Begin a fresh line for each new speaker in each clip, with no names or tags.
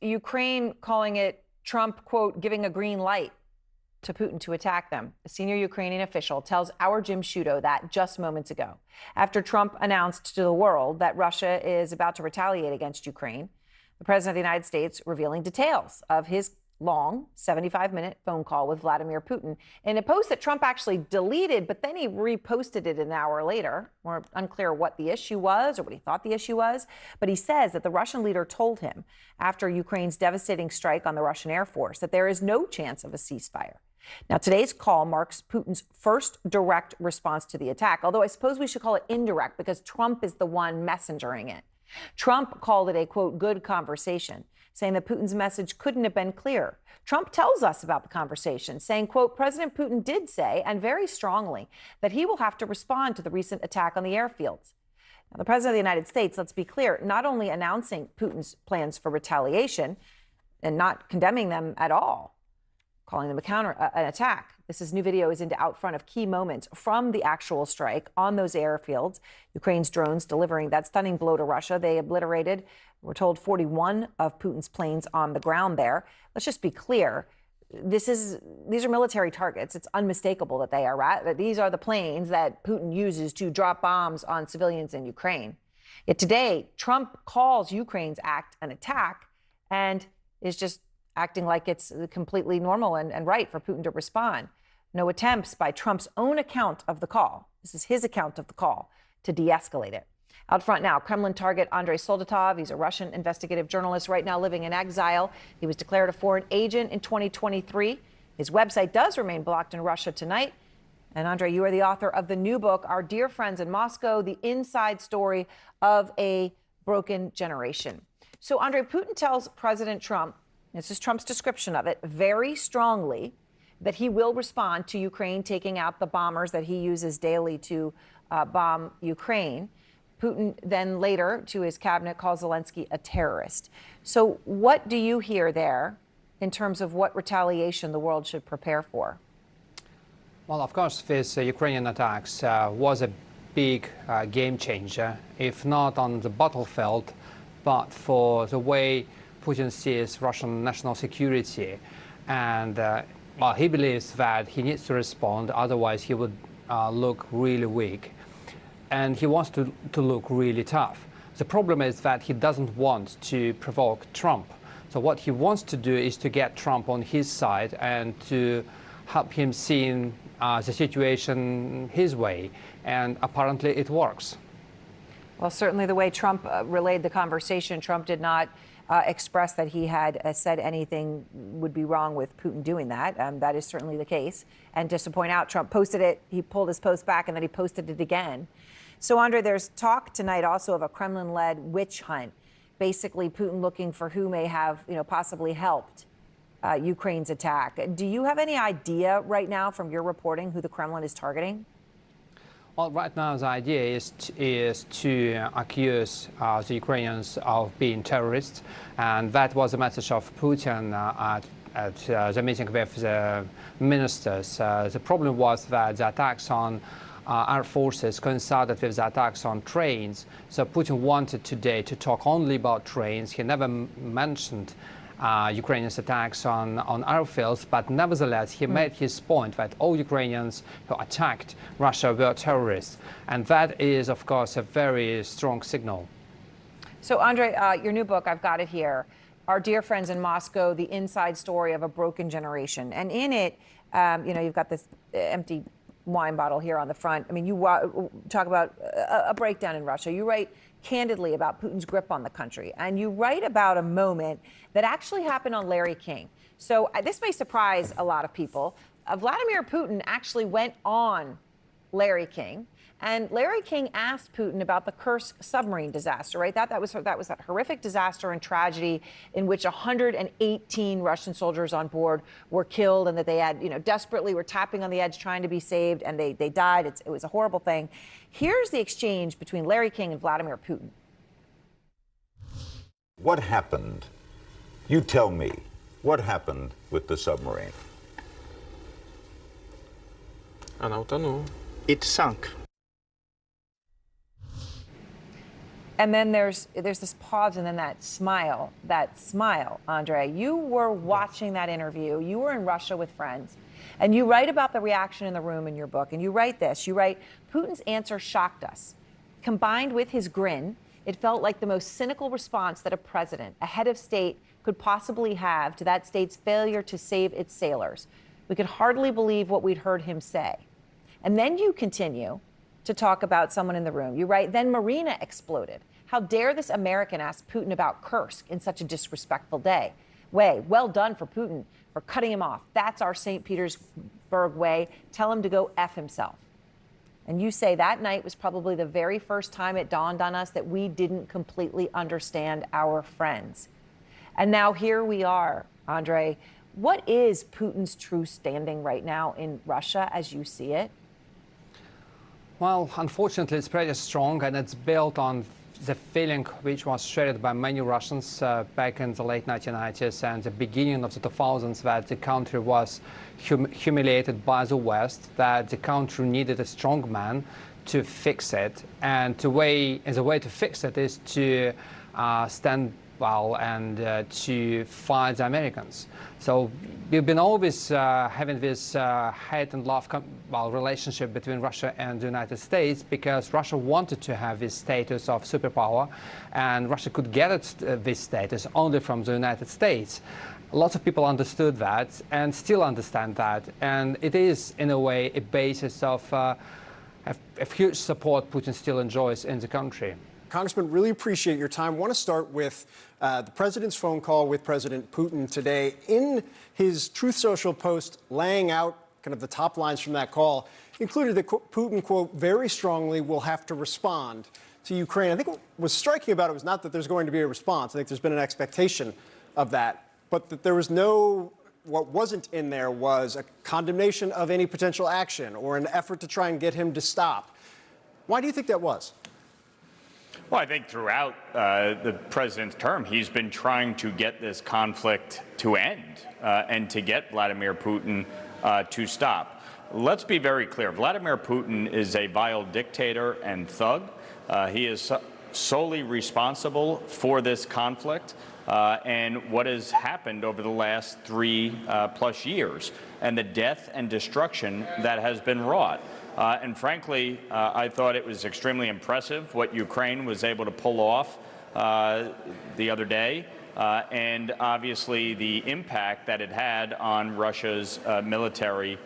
Ukraine calling it Trump, quote, giving a green light to Putin to attack them. A senior Ukrainian official tells our Jim Sciutto that just moments ago, after Trump announced to the world that Russia is about to retaliate against Ukraine. The president of the United States revealing details of his long 75-minute phone call with Vladimir Putin in a post that Trump actually deleted, but then he reposted it an hour later. We're unclear what the issue was or what he thought the issue was, but he says that the Russian leader told him after Ukraine's devastating strike on the Russian Air Force that there is no chance of a ceasefire. Now, today's call marks Putin's first direct response to the attack, although I suppose we should call it indirect because Trump is the one messengering it. Trump called it a, quote, good conversation, saying that Putin's message couldn't have been clearer. Trump tells us about the conversation, saying, quote, President Putin did say, and very strongly, that he will have to respond to the recent attack on the airfields. Now, the president of the United States, let's be clear, not only announcing Putin's plans for retaliation and not condemning them at all, calling them an attack. This is new video is into out front of key moments from the actual strike on those airfields. Ukraine's drones delivering that stunning blow to Russia. They obliterated, we're told, 41 of Putin's planes on the ground there. Let's just be clear. These are military targets. It's unmistakable that they are that these are the planes that Putin uses to drop bombs on civilians in Ukraine. Yet today, Trump calls Ukraine's act an attack and is just acting like it's completely normal and right for Putin to respond. No attempts by Trump's own account of the call. This is his account of the call to de-escalate it. Out front now, Kremlin target Andrei Soldatov. He's a Russian investigative journalist right now living in exile. He was declared a foreign agent in 2023. His website does remain blocked in Russia tonight. And Andrei, you are the author of the new book, Our Dear Friends in Moscow, the inside story of a broken generation. So, Andrei, Putin tells President Trump, this is Trump's description of it, very strongly, that he will respond to Ukraine taking out the bombers that he uses daily to bomb Ukraine. Putin then later, to his cabinet, calls Zelensky a terrorist. So what do you hear there in terms of what retaliation the world should prepare for?
Well, of course, this Ukrainian attacks was a big game changer, if not on the battlefield, but for the way Putin sees Russian national security. And well, he believes that he needs to respond, otherwise he would look really weak. And he wants to look really tough. The problem is that he doesn't want to provoke Trump. So what he wants to do is to get Trump on his side and to help him see the situation his way. And apparently it works.
Well, certainly the way Trump relayed the conversation, Trump did not express that he had said anything would be wrong with Putin doing that. That is certainly the case. And just to point out, Trump posted it, he pulled his post back, and then he posted it again. So, Andrei, there's talk tonight also of a Kremlin-led witch hunt, basically Putin looking for who may have, possibly helped Ukraine's attack. Do you have any idea right now from your reporting who the Kremlin is targeting?
Well, right now the idea is to accuse the Ukrainians of being terrorists, and that was the message of Putin at the meeting with the ministers. The problem was that the attacks on air forces coincided with the attacks on trains. So Putin wanted today to talk only about trains. He never mentioned Ukrainians' attacks on airfields, but nevertheless, he made his point that all Ukrainians who attacked Russia were terrorists. And that is, of course, a very strong signal.
So, Andrei, your new book, I've got it here, Our Dear Friends in Moscow, the inside story of a broken generation. And in it, you've got this empty wine bottle here on the front. I mean, you talk about a breakdown in Russia. You write candidly about Putin's grip on the country. And you write about a moment that actually happened on Larry King. So this may surprise a lot of people. Vladimir Putin actually went on Larry King. And Larry King asked Putin about the Kursk submarine disaster, right? That was that horrific disaster and tragedy in which 118 Russian soldiers on board were killed, and that they had, desperately were tapping on the edge trying to be saved, and they died. It was a horrible thing. Here's the exchange between Larry King and Vladimir Putin.
What happened? You tell me. What happened with the submarine?
Она утонула. It sunk.
And then there's this pause and then that smile, Andre. You were watching that interview. You were in Russia with friends. And you write about the reaction in the room in your book. And you write this. You write, Putin's answer shocked us. Combined with his grin, it felt like the most cynical response that a president, a head of state, could possibly have to that state's failure to save its sailors. We could hardly believe what we'd heard him say. And then you continue to talk about someone in the room. You write, then Marina exploded. How dare this American ask Putin about Kursk in such a disrespectful way? Well done for Putin for cutting him off. That's our St. Petersburg way. Tell him to go F himself. And you say that night was probably the very first time it dawned on us that we didn't completely understand our friends. And now here we are, Andre. What is Putin's true standing right now in Russia as you see it?
Well, unfortunately, it's pretty strong, and it's built on the feeling which was shared by many Russians back in the late 1990s and the beginning of the 2000s, that the country was humiliated by the West, that the country needed a strong man to fix it. And the way to fix it is to stand well and to fight the Americans. So we've been always having this hate and love relationship between Russia and the United States, because Russia wanted to have this status of superpower, and Russia could get this status only from the United States. Lots of people understood that and still understand that, and it is in a way a basis of a huge support Putin still enjoys in the country.
Congressman, really appreciate your time. I want to start with the president's phone call with President Putin today. In his Truth Social post laying out kind of the top lines from that call, included that Putin, quote, very strongly will have to respond to Ukraine. I think what was striking about it was not that there's going to be a response. I think there's been an expectation of that, but that there was what wasn't in there was a condemnation of any potential action or an effort to try and get him to stop. Why do you think that was?
Well, I think throughout the president's term, he's been trying to get this conflict to end and to get Vladimir Putin to stop. Let's be very clear. Vladimir Putin is a vile dictator and thug. He is solely responsible for this conflict and what has happened over the last 3+ years and the death and destruction that has been wrought. And frankly, I thought it was extremely impressive what Ukraine was able to pull off the other day, and obviously the impact that it had on Russia's military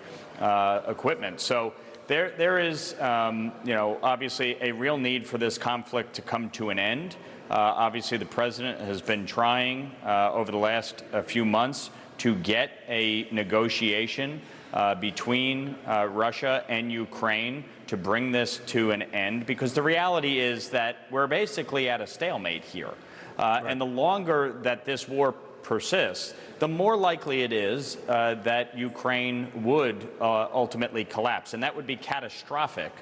equipment. So there is, obviously a real need for this conflict to come to an end. Obviously, the president has been trying over the last few months to get a negotiation between Russia and Ukraine to bring this to an end, because the reality is that we're basically at a stalemate here. Right. And the longer that this war persists, the more likely it is that Ukraine would ultimately collapse. And that would be catastrophic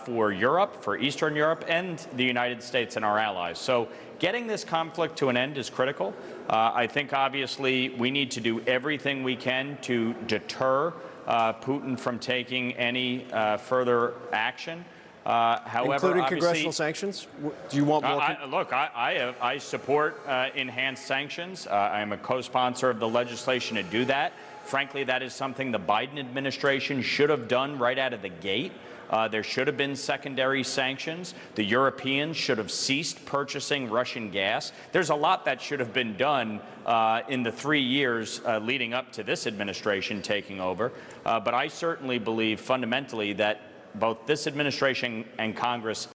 for Europe, for Eastern Europe, and the United States and our allies. So getting this conflict to an end is critical. I think, obviously, we need to do everything we can to deter Putin from taking any further action. However,
including congressional sanctions? Do you want more?
Look, I support enhanced sanctions. I am a co-sponsor of the legislation to do that. Frankly, that is something the Biden administration should have done right out of the gate. There should have been secondary sanctions. The Europeans should have ceased purchasing Russian gas. There's a lot that should have been done in the 3 years leading up to this administration taking over. But I certainly believe fundamentally that both this administration and Congress